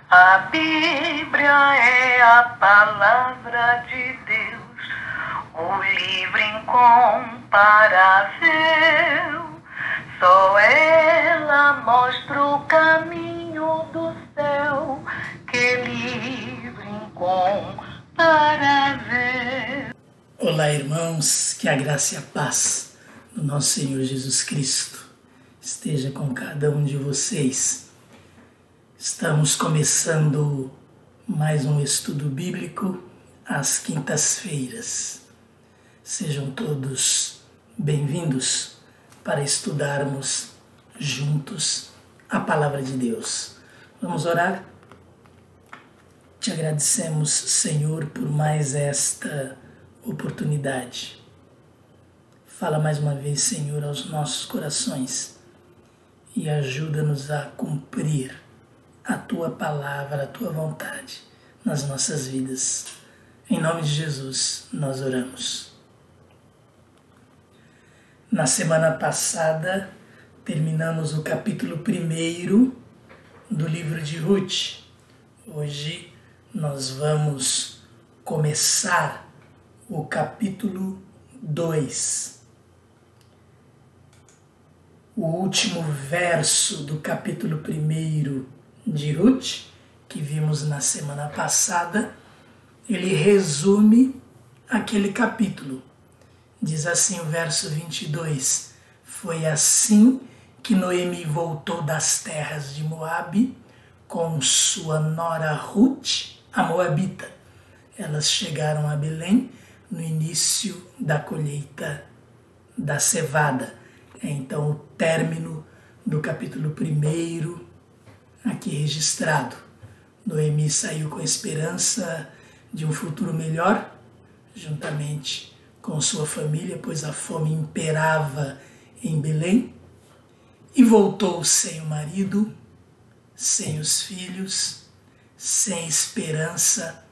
A Bíblia é a palavra de Deus, o livro incomparável. Só ela mostra o caminho do céu, que livro incomparável. Olá, irmãos, que a graça e a paz do nosso Senhor Jesus Cristo esteja com cada um de vocês. Estamos começando mais um estudo bíblico às quintas-feiras. Sejam todos bem-vindos para estudarmos juntos a Palavra de Deus. Vamos orar? Te agradecemos, Senhor, por mais esta oportunidade. Fala mais uma vez, Senhor, aos nossos corações e ajuda-nos a cumprir a Tua palavra, a Tua vontade nas nossas vidas. Em nome de Jesus, nós oramos. Na semana passada, terminamos o capítulo 1 do livro de Ruth. Hoje nós vamos começar o capítulo 2. O último verso do capítulo 1 de Ruth, que vimos na semana passada, ele resume aquele capítulo. Diz assim o verso 22: Foi assim que Noemi voltou das terras de Moabe com sua nora Ruth, a moabita. Elas chegaram a Belém no início da colheita da cevada. É então o término do capítulo 1 aqui registrado. Noemi saiu com a esperança de um futuro melhor, juntamente com sua família, pois a fome imperava em Belém, e voltou sem o marido, sem os filhos, sem esperança,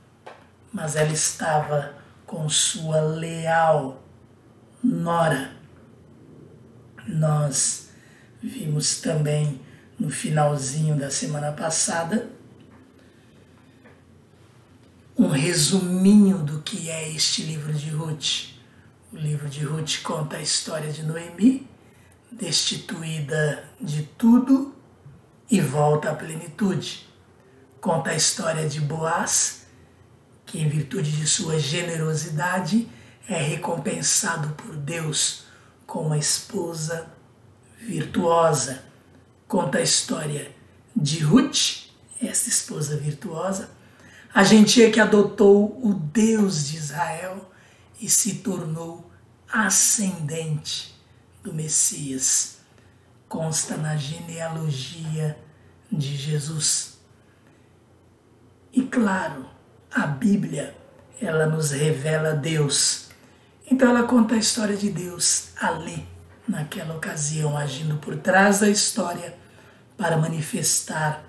mas ela estava com sua leal nora. Nós vimos também no finalzinho da semana passada um resuminho do que é este livro de Ruth. O livro de Ruth conta a história de Noemi, destituída de tudo e volta à plenitude. Conta a história de Boaz, que em virtude de sua generosidade é recompensado por Deus com uma esposa virtuosa. Conta a história de Ruth, essa esposa virtuosa, a gentia que adotou o Deus de Israel e se tornou ascendente do Messias. Consta na genealogia de Jesus. E claro, a Bíblia, ela nos revela Deus. Então ela conta a história de Deus ali, naquela ocasião, agindo por trás da história para manifestar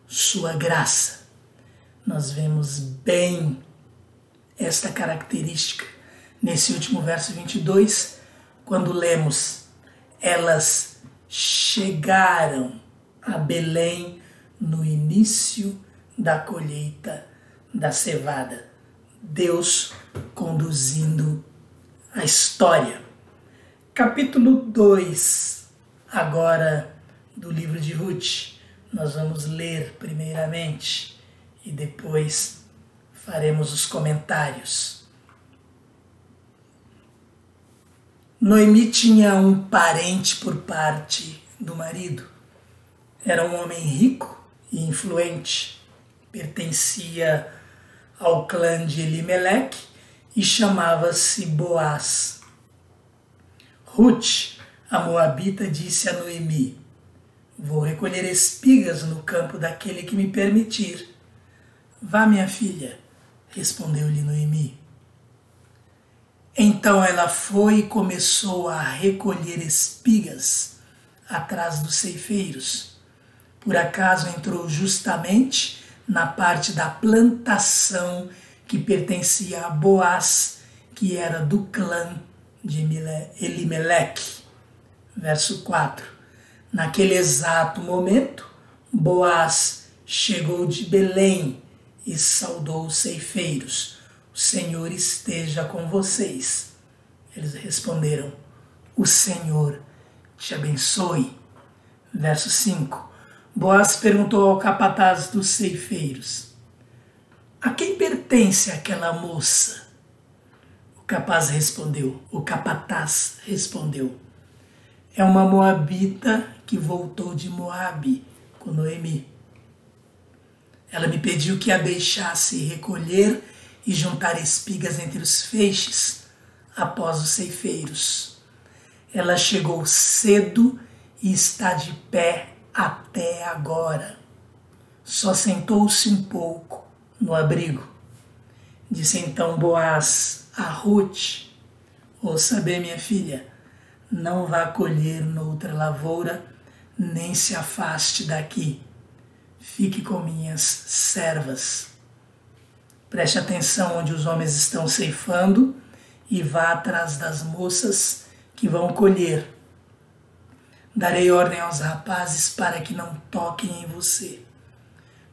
sua graça. Nós vemos bem esta característica nesse último verso 22, quando lemos: elas chegaram a Belém no início da colheita da cevada. Deus conduzindo a história. Capítulo 2, agora do livro de Ruth. Nós vamos ler primeiramente e depois faremos os comentários. Noemi tinha um parente por parte do marido. Era um homem rico e influente. Pertencia ao clã de Elimeleque e chamava-se Boaz. Ruth, a moabita, disse a Noemi: Vou recolher espigas no campo daquele que me permitir. Vá, minha filha, respondeu-lhe Noemi. Então ela foi e começou a recolher espigas atrás dos ceifeiros. Por acaso entrou justamente na parte da plantação que pertencia a Boaz, que era do clã de Elimeleque. Verso 4. Naquele exato momento, Boaz chegou de Belém e saudou os ceifeiros. O Senhor esteja com vocês. Eles responderam: o Senhor te abençoe. Verso 5. Boaz perguntou ao capataz dos ceifeiros: a quem pertence aquela moça? O capataz respondeu: é uma moabita que voltou de Moabe com Noemi. Ela me pediu que a deixasse recolher e juntar espigas entre os feixes após os ceifeiros. Ela chegou cedo e está de pé até agora. Só sentou-se um pouco no abrigo. Disse então Boaz a Ruth: ouça bem, minha filha, não vá colher noutra lavoura, nem se afaste daqui. Fique com minhas servas. Preste atenção onde os homens estão ceifando e vá atrás das moças que vão colher. Darei ordem aos rapazes para que não toquem em você.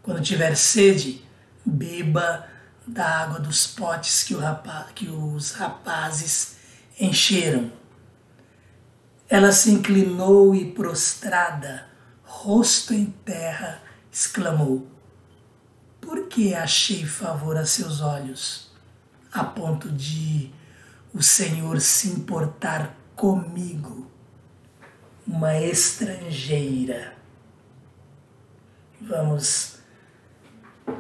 Quando tiver sede, beba da água dos potes que os rapazes encheram. Ela se inclinou e, prostrada, rosto em terra, exclamou: por que achei favor a seus olhos, a ponto de o Senhor se importar comigo, uma estrangeira? Vamos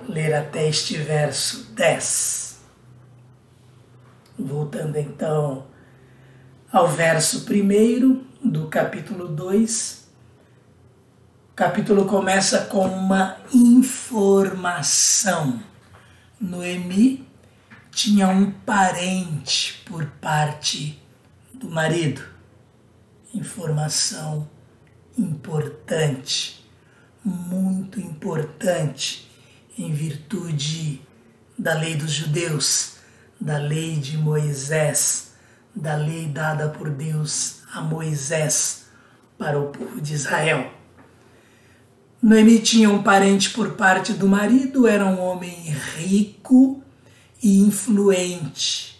ler até este verso 10. Voltando então ao verso 1 do capítulo 2. O capítulo começa com uma informação. Noemi tinha um parente por parte do marido. Informação importante, muito importante, em virtude da lei dos judeus, da lei de Moisés, da lei dada por Deus a Moisés para o povo de Israel. Noemi tinha um parente por parte do marido, era um homem rico e influente.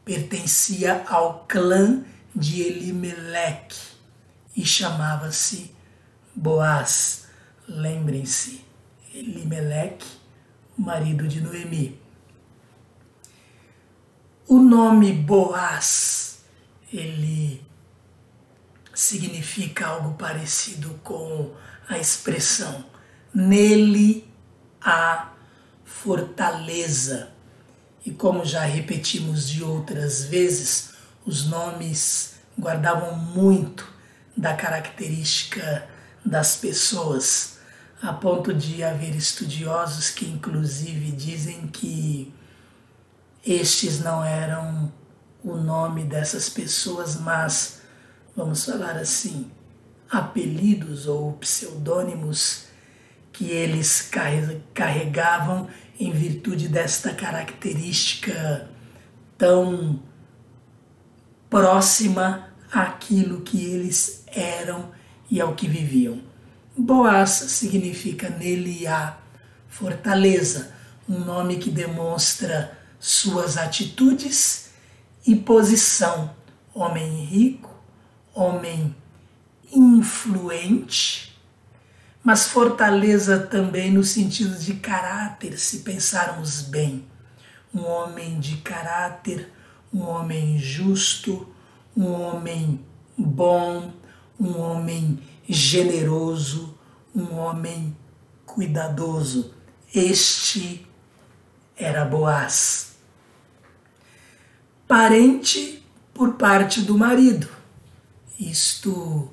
Pertencia ao clã de Elimeleque e chamava-se Boaz. Lembrem-se, Elimeleque, o marido de Noemi. O nome Boaz, ele significa algo parecido com a expressão nele há fortaleza. E como já repetimos de outras vezes, os nomes guardavam muito da característica das pessoas, a ponto de haver estudiosos que inclusive dizem que estes não eram o nome dessas pessoas, mas, vamos falar assim, apelidos ou pseudônimos que eles carregavam em virtude desta característica tão próxima àquilo que eles eram e ao que viviam. Boaz significa nele há fortaleza, um nome que demonstra suas atitudes e posição. Homem rico, homem influente, mas fortaleza também no sentido de caráter, se pensarmos bem. Um homem de caráter, um homem justo, um homem bom, um homem generoso, um homem cuidadoso. Este era Boaz. Parente por parte do marido. Isto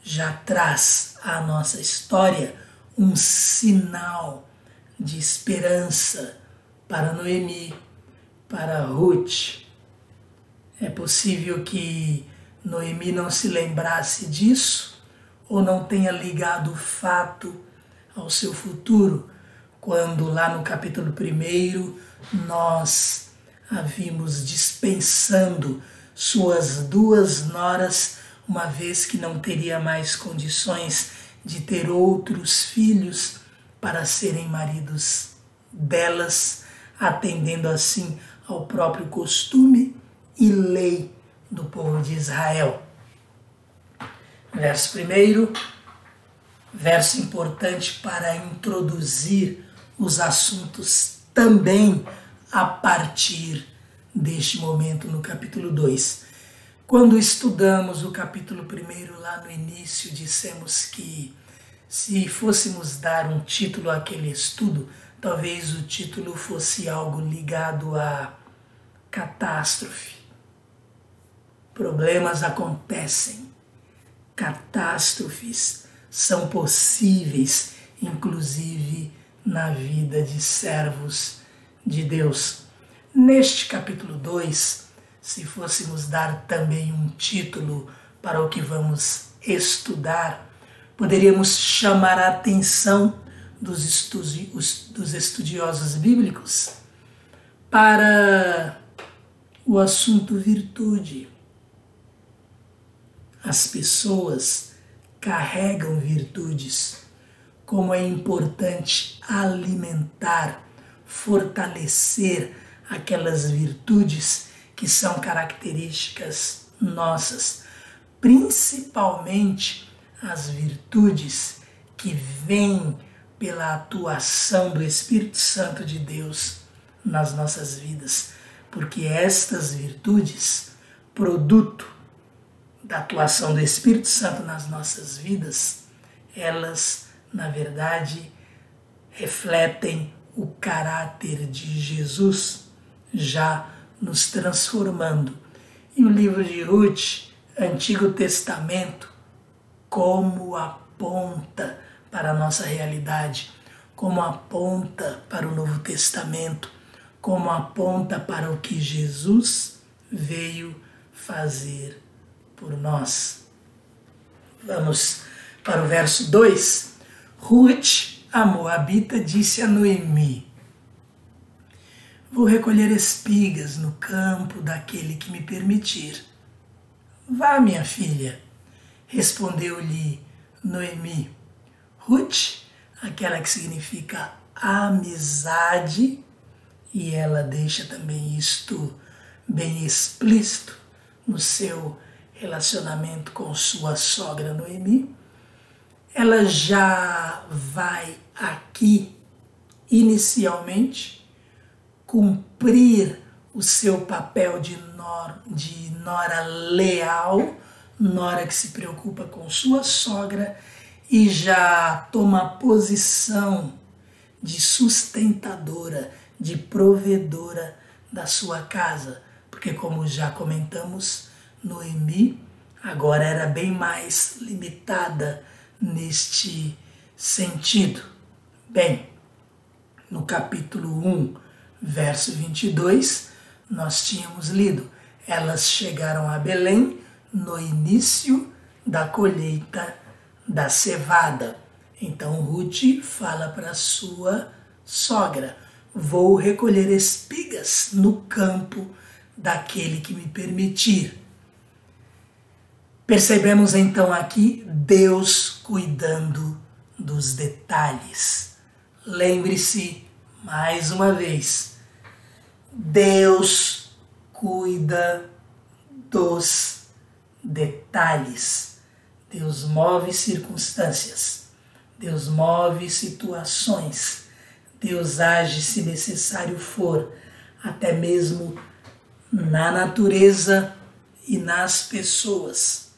já traz à nossa história um sinal de esperança para Noemi, para Ruth. É possível que Noemi não se lembrasse disso ou não tenha ligado o fato ao seu futuro, quando lá no capítulo 1 nós a vimos dispensando suas 2 noras, uma vez que não teria mais condições de ter outros filhos, para serem maridos delas, atendendo assim ao próprio costume e lei do povo de Israel. Verso 1, verso importante para introduzir os assuntos também a partir deste momento no capítulo 2. Quando estudamos o capítulo 1 lá no início, dissemos que se fôssemos dar um título àquele estudo, talvez o título fosse algo ligado a catástrofe. Problemas acontecem, catástrofes são possíveis, inclusive na vida de servos de Deus. Neste capítulo 2, se fôssemos dar também um título para o que vamos estudar, poderíamos chamar a atenção dos estudiosos bíblicos para o assunto virtude. As pessoas carregam virtudes, como é importante alimentar, fortalecer aquelas virtudes que são características nossas, principalmente as virtudes que vêm pela atuação do Espírito Santo de Deus nas nossas vidas, porque estas virtudes, produto da atuação do Espírito Santo nas nossas vidas, elas, na verdade, refletem o caráter de Jesus, já nos transformando. E o livro de Ruth, Antigo Testamento, como aponta para a nossa realidade, como aponta para o Novo Testamento, como aponta para o que Jesus veio fazer por nós. Vamos para o verso 2. Ruth, a moabita, disse a Noemi: vou recolher espigas no campo daquele que me permitir. Vá, minha filha, respondeu-lhe Noemi. Ruth, aquela que significa amizade, e ela deixa também isto bem explícito no seu relacionamento com sua sogra Noemi, ela já vai aqui, inicialmente, cumprir o seu papel de nora leal, nora que se preocupa com sua sogra e já toma posição de sustentadora, de provedora da sua casa, porque, como já comentamos, Noemi agora era bem mais limitada neste sentido. Bem, no capítulo 1, verso 22, nós tínhamos lido: elas chegaram a Belém no início da colheita da cevada. Então Ruth fala para sua sogra: vou recolher espigas no campo daquele que me permitir. Percebemos então aqui Deus cuidando dos detalhes. Lembre-se, mais uma vez, Deus cuida dos detalhes. Deus move circunstâncias, Deus move situações, Deus age se necessário for, até mesmo na natureza e nas pessoas,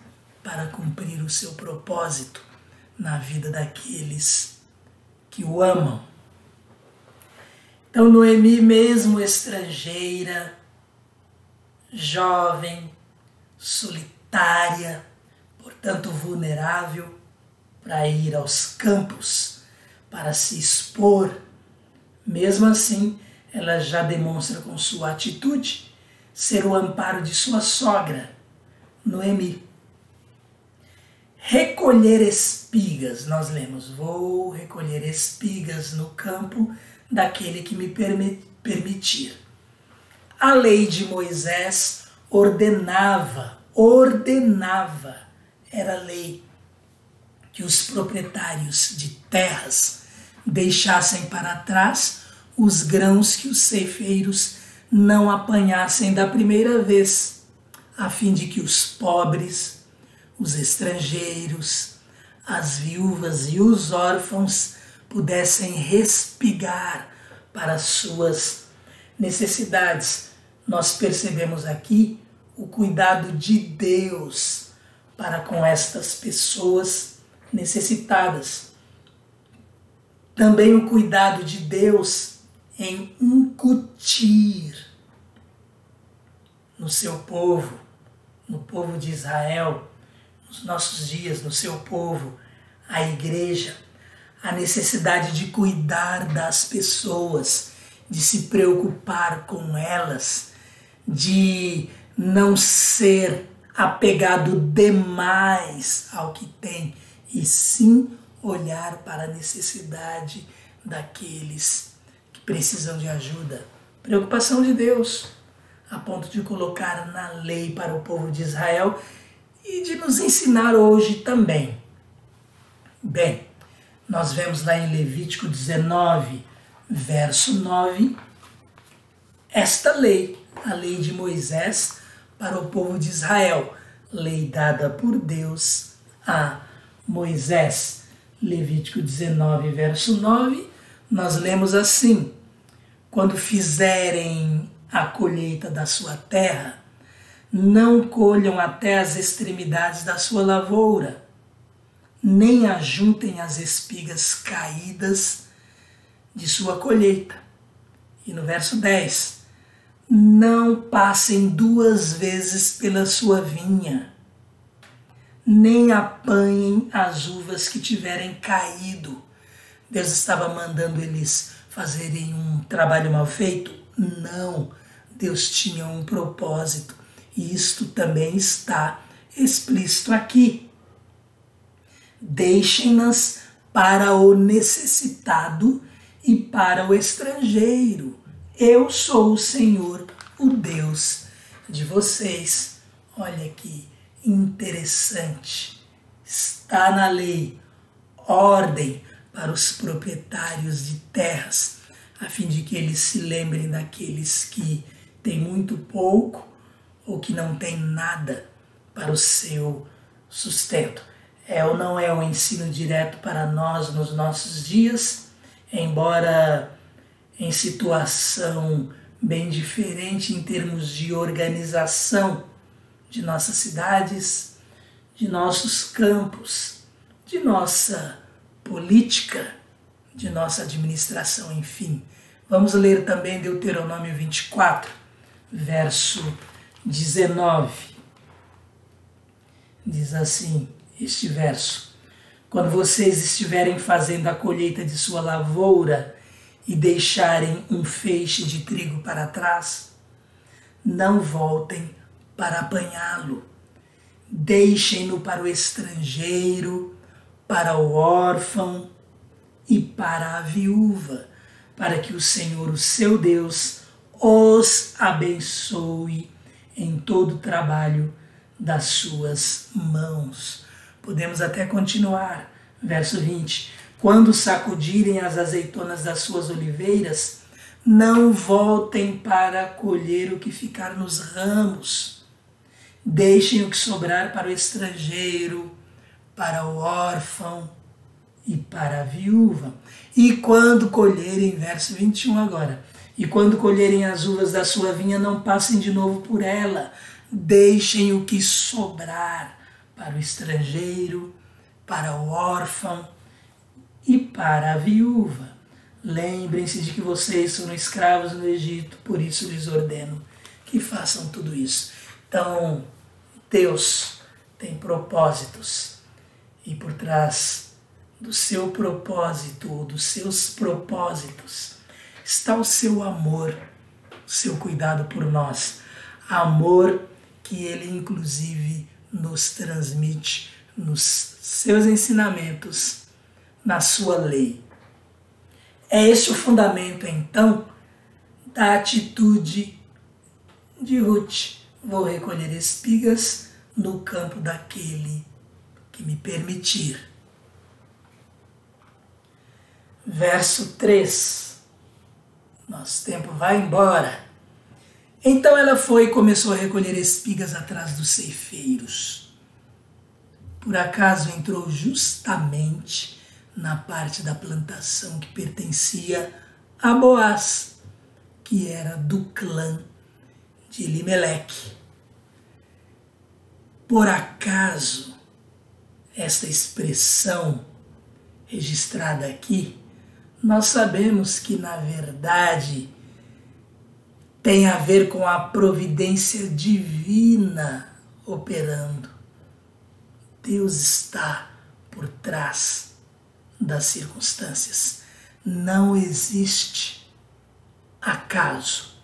para cumprir o seu propósito na vida daqueles que o amam. Então Noemi, mesmo estrangeira, jovem, solitária, portanto vulnerável, para ir aos campos, para se expor, mesmo assim, ela já demonstra com sua atitude ser o amparo de sua sogra, Noemi. Recolher espigas, nós lemos: vou recolher espigas no campo daquele que me permitir. A lei de Moisés ordenava, era lei que os proprietários de terras deixassem para trás os grãos que os ceifeiros não apanhassem da primeira vez, a fim de que os pobres, os estrangeiros, as viúvas e os órfãos pudessem respigar para as suas necessidades. Nós percebemos aqui o cuidado de Deus para com estas pessoas necessitadas. Também o cuidado de Deus em incutir no seu povo, no povo de Israel, nos nossos dias, no seu povo, a igreja, a necessidade de cuidar das pessoas, de se preocupar com elas, de não ser apegado demais ao que tem, e sim olhar para a necessidade daqueles que precisam de ajuda. Preocupação de Deus, a ponto de colocar na lei para o povo de Israel e de nos ensinar hoje também. Bem, nós vemos lá em Levítico 19, verso 9, esta lei, a lei de Moisés para o povo de Israel, lei dada por Deus a Moisés. Levítico 19, verso 9, nós lemos assim: quando fizerem a colheita da sua terra, não colham até as extremidades da sua lavoura, nem ajuntem as espigas caídas de sua colheita. E no verso 10, não passem 2 vezes pela sua vinha, nem apanhem as uvas que tiverem caído. Deus estava mandando eles fazerem um trabalho mal feito? Não, Deus tinha um propósito, e isto também está explícito aqui. Deixem-nas para o necessitado e para o estrangeiro. Eu sou o Senhor, o Deus de vocês. Olha que interessante. Está na lei ordem para os proprietários de terras, a fim de que eles se lembrem daqueles que têm muito pouco ou que não têm nada para o seu sustento. É ou não é um ensino direto para nós nos nossos dias, embora em situação bem diferente em termos de organização de nossas cidades, de nossos campos, de nossa política, de nossa administração, enfim. Vamos ler também Deuteronômio 24, verso 19. Diz assim este verso: quando vocês estiverem fazendo a colheita de sua lavoura e deixarem um feixe de trigo para trás, não voltem para apanhá-lo. Deixem-no para o estrangeiro, para o órfão e para a viúva, para que o Senhor, o seu Deus, os abençoe em todo o trabalho das suas mãos. Podemos até continuar. Verso 20. Quando sacudirem as azeitonas das suas oliveiras, não voltem para colher o que ficar nos ramos. Deixem o que sobrar para o estrangeiro, para o órfão e para a viúva. E quando colherem, verso 21 agora, e quando colherem as uvas da sua vinha, não passem de novo por ela. Deixem o que sobrar para o estrangeiro, para o órfão e para a viúva. Lembrem-se de que vocês foram escravos no Egito, por isso lhes ordeno que façam tudo isso. Então, Deus tem propósitos, e por trás do seu propósito, ou dos seus propósitos, está o seu amor, o seu cuidado por nós. Amor que Ele, inclusive, nos transmite nos seus ensinamentos, na sua lei. É este o fundamento, então, da atitude de Ruth. Vou recolher espigas no campo daquele que me permitir. verso 3. Nosso tempo vai embora. Então ela foi e começou a recolher espigas atrás dos ceifeiros. Por acaso entrou justamente na parte da plantação que pertencia a Boaz, que era do clã de Elimeleque. Por acaso, esta expressão registrada aqui, nós sabemos que na verdade tem a ver com a providência divina operando. Deus está por trás das circunstâncias. Não existe acaso.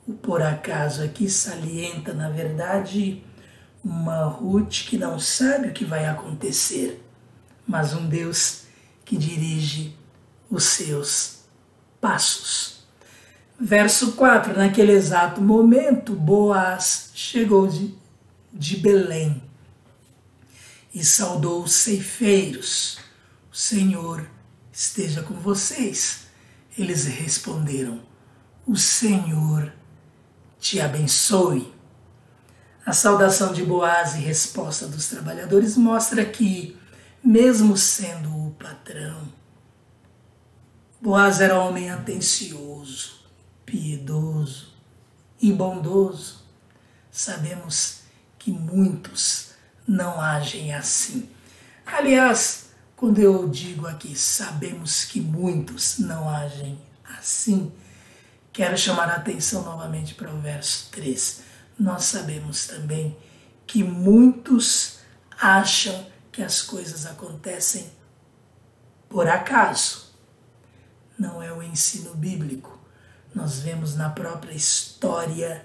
O por acaso aqui salienta, na verdade, uma Ruth que não sabe o que vai acontecer, mas um Deus que dirige os seus passos. Verso 4, naquele exato momento, Boaz chegou de Belém e saudou os ceifeiros. O Senhor esteja com vocês. Eles responderam, o Senhor te abençoe. A saudação de Boaz e resposta dos trabalhadores mostra que, mesmo sendo o patrão, Boaz era homem atencioso, piedoso e bondoso. Sabemos que muitos não agem assim. Aliás, quando eu digo aqui, sabemos que muitos não agem assim, quero chamar a atenção novamente para o verso 3. Nós sabemos também que muitos acham que as coisas acontecem por acaso. Não é o ensino bíblico. Nós vemos na própria história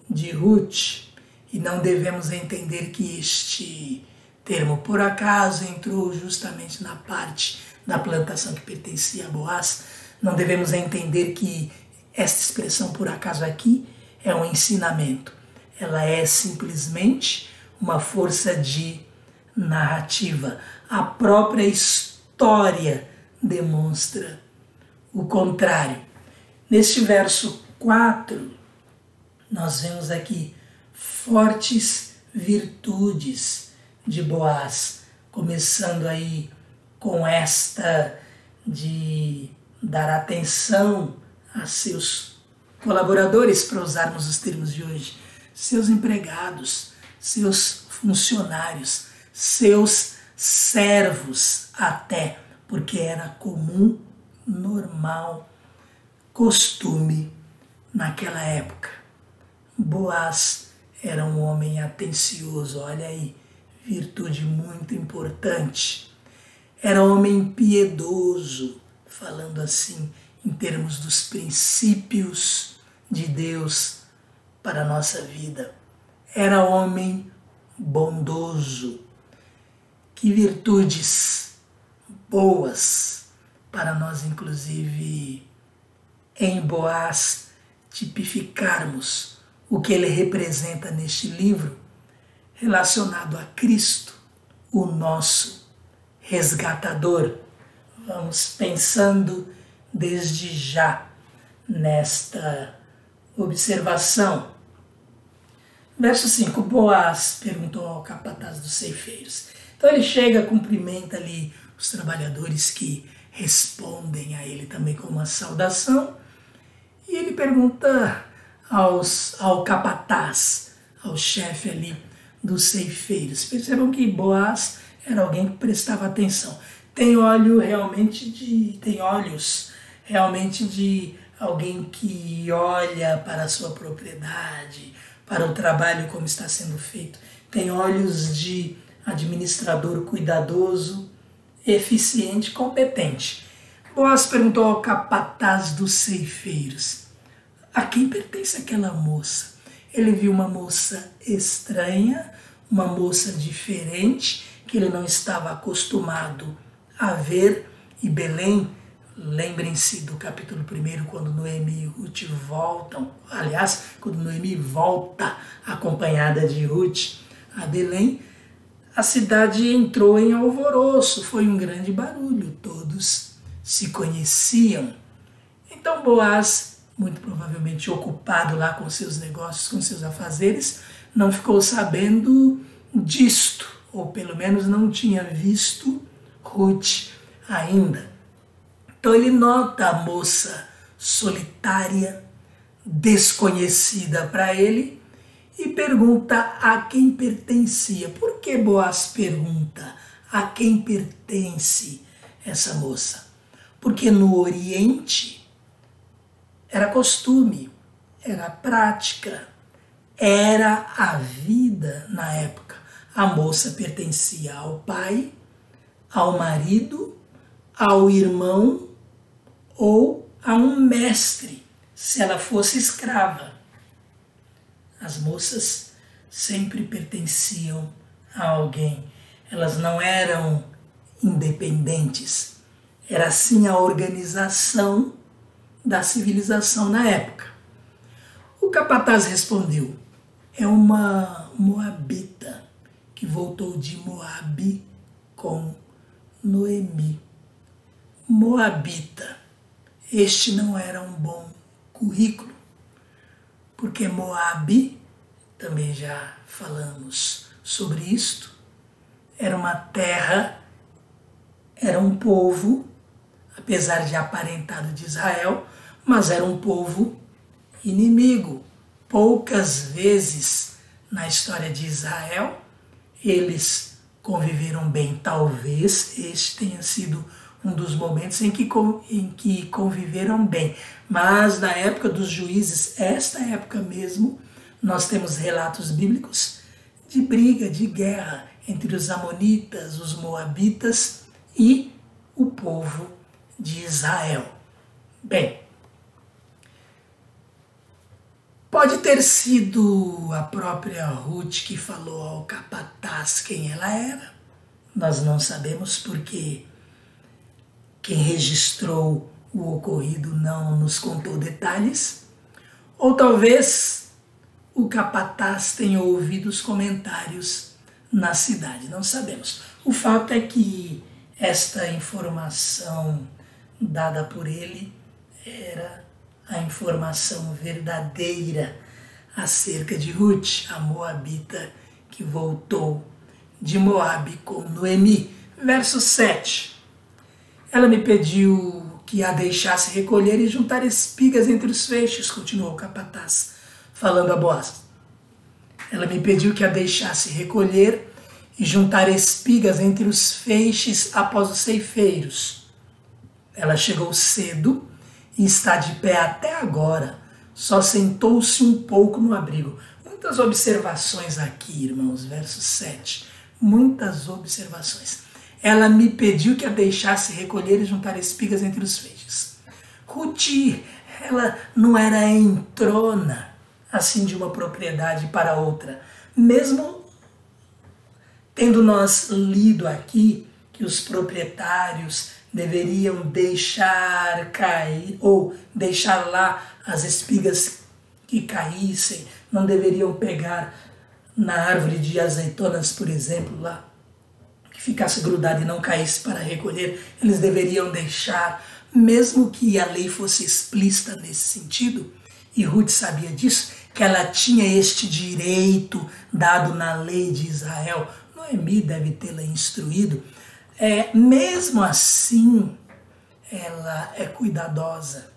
de Ruth e não devemos entender que este termo por acaso entrou justamente na parte da plantação que pertencia a Boaz. Não devemos entender que esta expressão por acaso aqui é um ensinamento. Ela é simplesmente uma força de narrativa. A própria história demonstra o contrário. Neste verso 4, nós vemos aqui fortes virtudes de Boaz, começando aí com esta de dar atenção a seus colaboradores, para usarmos os termos de hoje, seus empregados, seus funcionários, seus servos até, porque era comum, normal, costume naquela época. Boaz era um homem atencioso, olha aí, virtude muito importante. Era homem piedoso, falando assim, em termos dos princípios de Deus para a nossa vida. Era homem bondoso. Que virtudes boas para nós, inclusive, em Boaz, tipificarmos o que ele representa neste livro, relacionado a Cristo, o nosso resgatador. Vamos pensando desde já nesta observação. Verso 5, Boaz perguntou ao capataz dos ceifeiros. Então ele chega, cumprimenta ali os trabalhadores que respondem a ele também com uma saudação, e ele pergunta ao capataz, ao chefe ali dos ceifeiros. Percebam que Boaz era alguém que prestava atenção. Tem olhos realmente de alguém que olha para a sua propriedade, para o trabalho como está sendo feito. Tem olhos de administrador cuidadoso, eficiente, competente. Boaz perguntou ao capataz dos ceifeiros, a quem pertence aquela moça? Ele viu uma moça estranha, uma moça diferente, que ele não estava acostumado a ver. E Belém, lembrem-se do capítulo 1, quando Noemi e Ruth voltam, aliás, quando Noemi volta acompanhada de Ruth a Belém, a cidade entrou em alvoroço, foi um grande barulho, todos se conheciam. Então Boaz, muito provavelmente ocupado lá com seus negócios, com seus afazeres, não ficou sabendo disto, ou pelo menos não tinha visto Ruth ainda. Então ele nota a moça solitária, desconhecida para ele, e pergunta a quem pertencia. Por que Boaz pergunta a quem pertence essa moça? Porque no Oriente era costume, era prática, era a vida na época. A moça pertencia ao pai, ao marido, ao irmão ou a um mestre, se ela fosse escrava. As moças sempre pertenciam a alguém. Elas não eram independentes. Era assim a organização da civilização na época. O capataz respondeu: é uma moabita que voltou de Moabe com Noemi. Moabita. Este não era um bom currículo, porque Moabe, também já falamos sobre isto, era uma terra, era um povo, apesar de aparentado de Israel, mas era um povo inimigo. Poucas vezes na história de Israel eles conviveram bem. Talvez este tenha sido um dos momentos em que conviveram bem. Mas na época dos juízes, esta época mesmo, nós temos relatos bíblicos de briga, de guerra entre os amonitas, os moabitas e o povo de Israel. Bem, pode ter sido a própria Ruth que falou ao capataz quem ela era. Nós não sabemos, porque quem registrou o ocorrido não nos contou detalhes. Ou talvez o capataz tenha ouvido os comentários na cidade, não sabemos. O fato é que esta informação dada por ele era a informação verdadeira acerca de Ruth, a moabita que voltou de Moabe com Noemi. Verso 7. Ela me pediu que a deixasse recolher e juntar espigas entre os feixes, continuou o capataz, falando a Boaz. Ela me pediu que a deixasse recolher e juntar espigas entre os feixes após os ceifeiros. Ela chegou cedo e está de pé até agora, só sentou-se um pouco no abrigo. Muitas observações aqui, irmãos, verso 7. Muitas observações. Ela me pediu que a deixasse recolher e juntar espigas entre os feixes. Ruth, ela não era entrona, assim, de uma propriedade para outra. Mesmo tendo nós lido aqui que os proprietários deveriam deixar cair, ou deixar lá as espigas que caíssem, não deveriam pegar na árvore de azeitonas, por exemplo, lá, que ficasse grudado e não caísse para recolher, eles deveriam deixar, mesmo que a lei fosse explícita nesse sentido, e Ruth sabia disso, que ela tinha este direito dado na lei de Israel. Noemi deve tê-la instruído. Mesmo assim, ela é cuidadosa,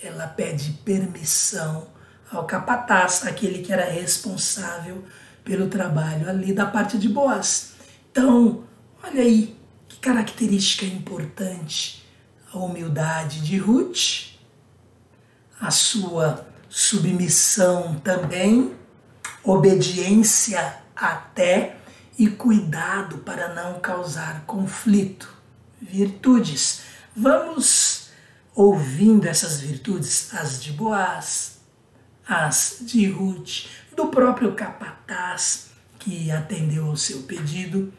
ela pede permissão ao capataz, aquele que era responsável pelo trabalho ali da parte de Boaz. Então, olha aí, que característica importante, a humildade de Ruth, a sua submissão também, obediência até, e cuidado para não causar conflito. Virtudes. Vamos ouvindo essas virtudes, as de Boaz, as de Ruth, do próprio capataz que atendeu ao seu pedido,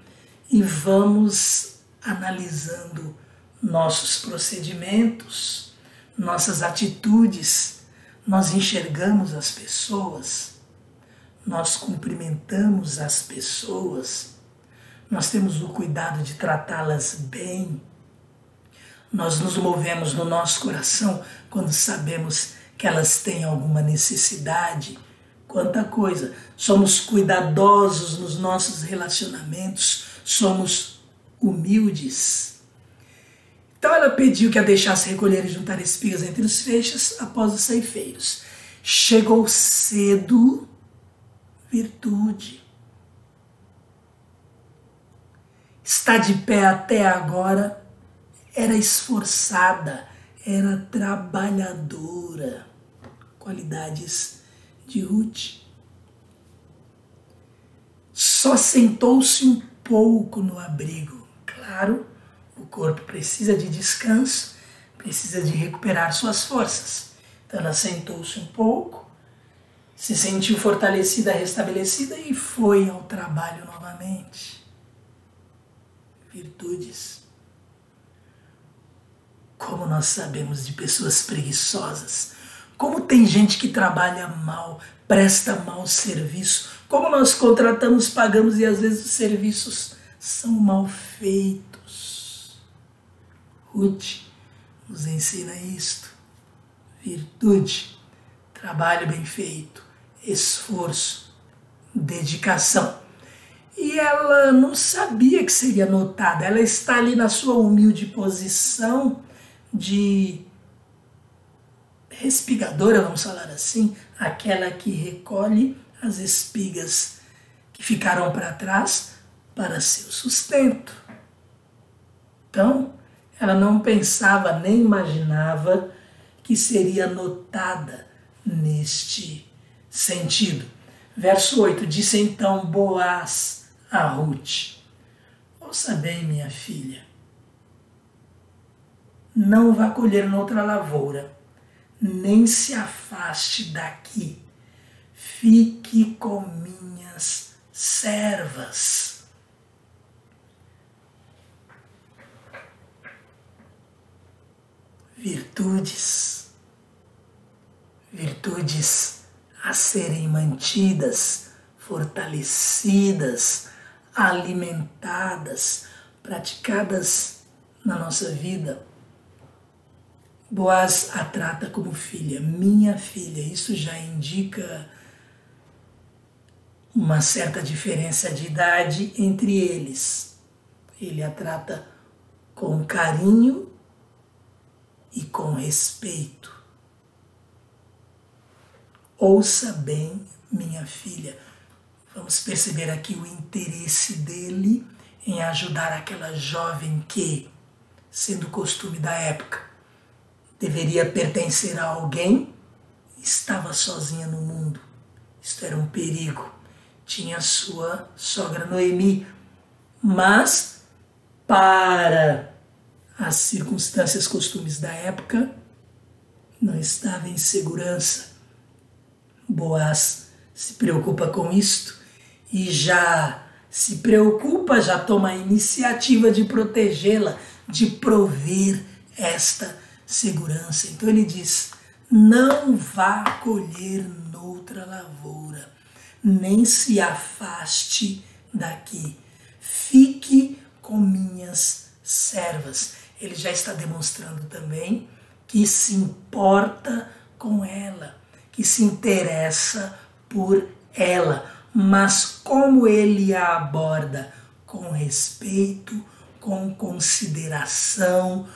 e vamos analisando nossos procedimentos, nossas atitudes. Nós enxergamos as pessoas, nós cumprimentamos as pessoas, nós temos o cuidado de tratá-las bem, Nós nos movemos no nosso coração quando sabemos que elas têm alguma necessidade. Quanta coisa! Somos cuidadosos nos nossos relacionamentos, somos humildes. Então ela pediu que a deixasse recolher e juntar espigas entre os feixes após os ceifeiros. Chegou cedo, virtude. Está de pé até agora, era esforçada, era trabalhadora. Qualidades de Ruth. Só sentou-se um pouco no abrigo. Claro, o corpo precisa de descanso, precisa de recuperar suas forças. Então ela sentou-se um pouco, se sentiu fortalecida, restabelecida e foi ao trabalho novamente. Virtudes. Como nós sabemos de pessoas preguiçosas, como tem gente que trabalha mal, presta mau serviço, como nós contratamos, pagamos e às vezes os serviços são mal feitos. Ruth nos ensina isto. Virtude, trabalho bem feito, esforço, dedicação. E ela não sabia que seria notada, ela está ali na sua humilde posição de respigadora, vamos falar assim, aquela que recolhe as espigas que ficaram para trás para seu sustento. Então, ela não pensava nem imaginava que seria notada neste sentido. Verso 8, disse então Boaz a Ruth: ouça bem, minha filha, não vá colher noutra lavoura, nem se afaste daqui, fique com minhas servas. Virtudes a serem mantidas, fortalecidas, alimentadas, praticadas na nossa vida. Boaz a trata como filha, minha filha. Isso já indica uma certa diferença de idade entre eles. Ele a trata com carinho e com respeito. Ouça bem, minha filha. Vamos perceber aqui o interesse dele em ajudar aquela jovem que, sendo costume da época, deveria pertencer a alguém, estava sozinha no mundo. Isto era um perigo. Tinha sua sogra Noemi, mas para as circunstâncias, costumes da época, não estava em segurança. Boaz se preocupa com isto e já se preocupa, já toma a iniciativa de protegê-la, de prover esta segurança. Então ele diz: não vá colher noutra lavoura, nem se afaste daqui, fique com minhas servas. Ele já está demonstrando também que se importa com ela, que se interessa por ela, mas como ele a aborda? Com respeito, com consideração,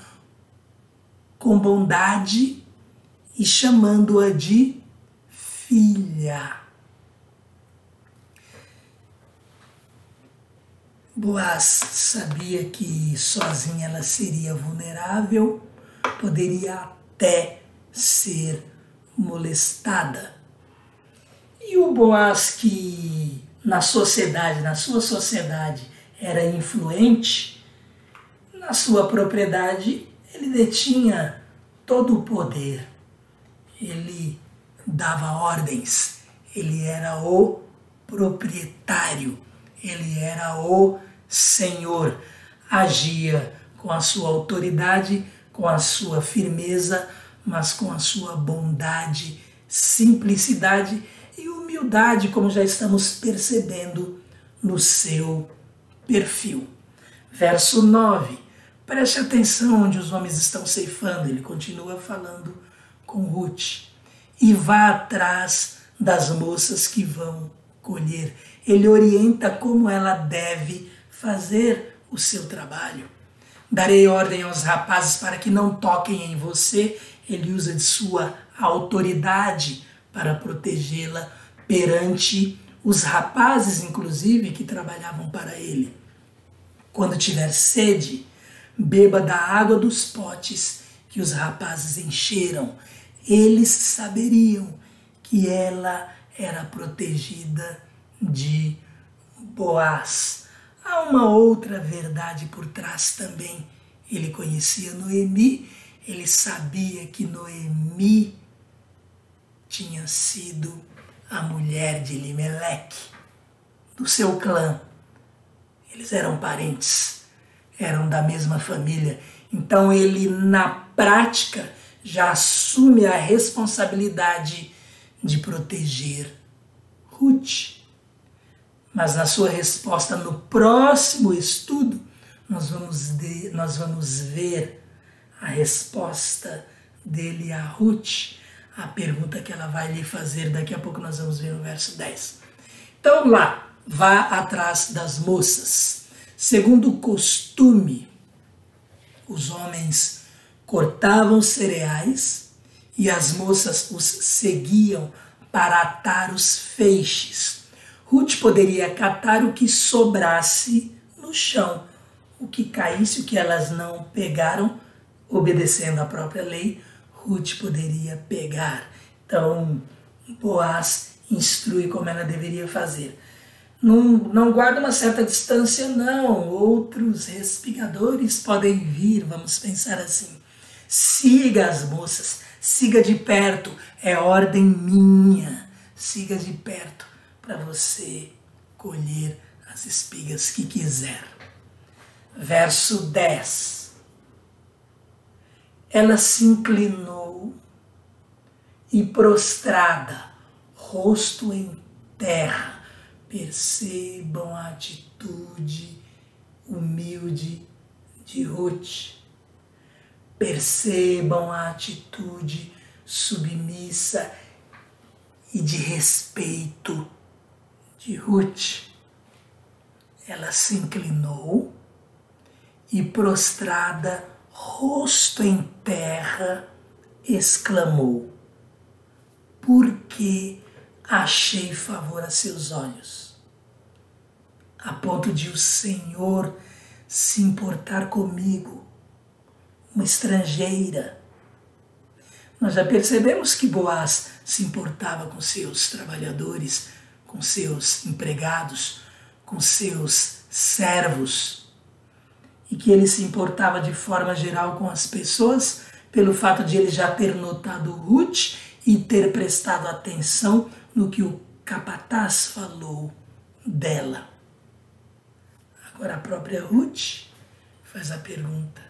com bondade e chamando-a de filha. Boaz sabia que sozinha ela seria vulnerável, poderia até ser molestada. E o Boaz, que na sociedade, na sua sociedade, era influente, na sua propriedade ele detinha todo o poder. Ele dava ordens, ele era o proprietário, ele era o senhor, agia com a sua autoridade, com a sua firmeza, mas com a sua bondade, simplicidade e humildade, como já estamos percebendo no seu perfil. Verso 9. Preste atenção onde os homens estão ceifando. Ele continua falando com Ruth. E vá atrás das moças que vão colher. Ele orienta como ela deve fazer o seu trabalho. Darei ordem aos rapazes para que não toquem em você. Ele usa de sua autoridade para protegê-la perante os rapazes, inclusive, que trabalhavam para ele. Quando tiver sede, beba da água dos potes que os rapazes encheram. Eles saberiam que ela era protegida de Boaz. Há uma outra verdade por trás também. Ele conhecia Noemi, ele sabia que Noemi tinha sido a mulher de Elimeleque, do seu clã. Eles eram parentes, eram da mesma família. Então ele, na prática, já assume a responsabilidade de proteger Ruth. Mas na sua resposta, no próximo estudo, nós vamos ver a resposta dele a Ruth, a pergunta que ela vai lhe fazer. Daqui a pouco nós vamos ver no verso 10. Então lá, vá atrás das moças. Segundo o costume, os homens cortavam cereais e as moças os seguiam para atar os feixes. Ruth poderia catar o que sobrasse no chão, o que caísse, o que elas não pegaram, obedecendo à própria lei, Ruth poderia pegar. Então, Boaz instrui como ela deveria fazer. Não guarda uma certa distância, não. Outros respigadores podem vir, vamos pensar assim. Siga as moças, siga de perto, é ordem minha. Siga de perto para você colher as espigas que quiser. Verso 10. Ela se inclinou e prostrada, rosto em terra. Percebam a atitude humilde de Ruth. Percebam a atitude submissa e de respeito de Ruth. Ela se inclinou e, prostrada, rosto em terra, exclamou: porque achei favor a seus olhos, a ponto de o Senhor se importar comigo, uma estrangeira. Nós já percebemos que Boaz se importava com seus trabalhadores, com seus empregados, com seus servos, e que ele se importava de forma geral com as pessoas, pelo fato de ele já ter notado Ruth e ter prestado atenção no que o capataz falou dela. Agora a própria Ruth faz a pergunta: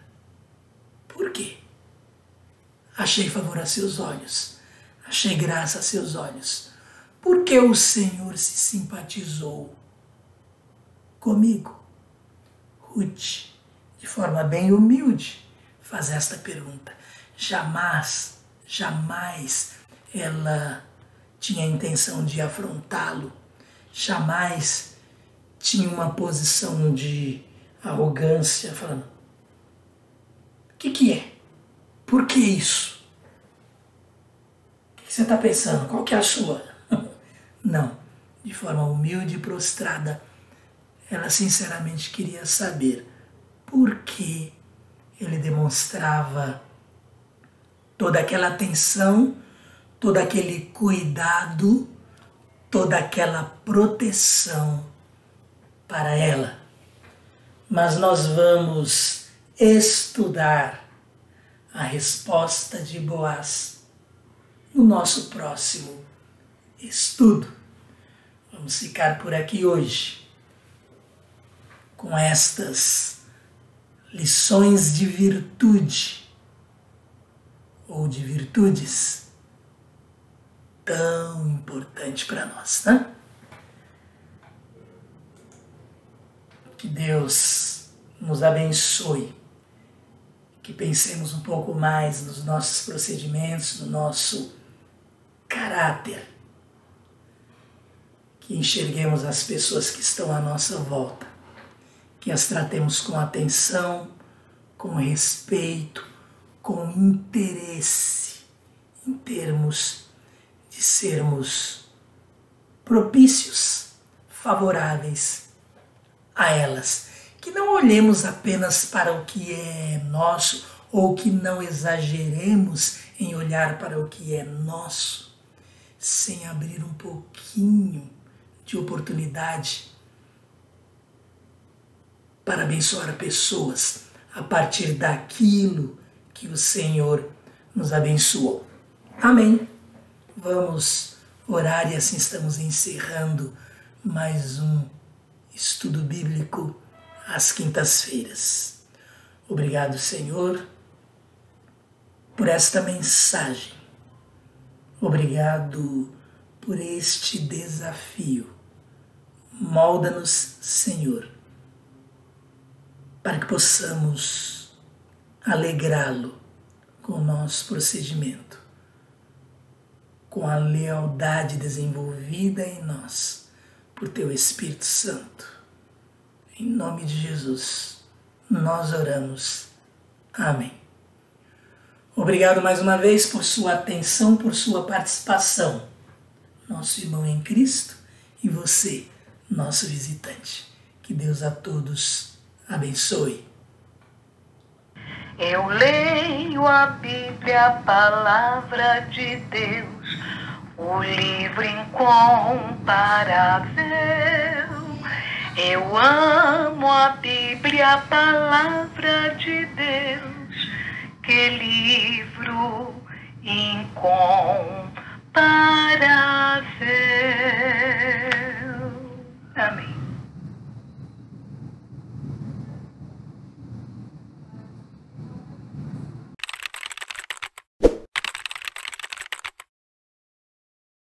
por quê? Achei favor a seus olhos, achei graça a seus olhos. Por que o Senhor se simpatizou comigo? Ruth, de forma bem humilde, faz esta pergunta. Jamais ela tinha a intenção de afrontá-lo, jamais tinha uma posição de arrogância, falando: o que é? Por que isso? O que você está pensando? Qual que é a sua? Não, de forma humilde e prostrada, ela sinceramente queria saber por que ele demonstrava toda aquela atenção, todo aquele cuidado, toda aquela proteção para ela. Mas nós vamos estudar a resposta de Boaz no nosso próximo estudo. Vamos ficar por aqui hoje com estas lições de virtude ou de virtudes tão importante para nós, né? Que Deus nos abençoe que pensemos um pouco mais nos nossos procedimentos, no nosso caráter, que enxerguemos as pessoas que estão à nossa volta, que as tratemos com atenção, com respeito, com interesse, em termos de sermos propícios, favoráveis a elas. Que não olhemos apenas para o que é nosso ou que não exageremos em olhar para o que é nosso, sem abrir um pouquinho de oportunidade para abençoar pessoas a partir daquilo que o Senhor nos abençoou. Amém. Vamos orar e assim estamos encerrando mais um estudo bíblico às quintas-feiras. Obrigado, Senhor, por esta mensagem. Obrigado por este desafio. Molda-nos, Senhor, para que possamos alegrá-lo com o nosso procedimento, com a lealdade desenvolvida em nós por Teu Espírito Santo. Em nome de Jesus, nós oramos. Amém. Obrigado mais uma vez por sua atenção, por sua participação. Nosso irmão em Cristo e você, nosso visitante. Que Deus a todos abençoe. Eu leio a Bíblia, a palavra de Deus, o livro incomparável. Eu amo a Bíblia, a palavra de Deus, que livro incomparável. Amém.